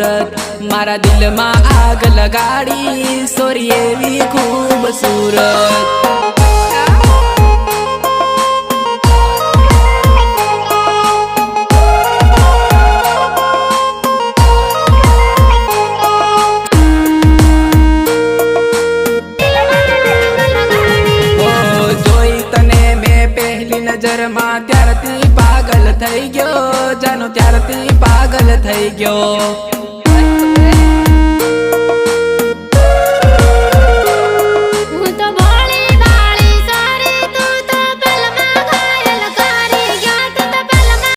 सूरत मारा दिल में आग लगाड़ी सोरी एवी खूबसूरत। नजर में त्यारती पागल थई गयो जानो त्यारती पागल थई गयो।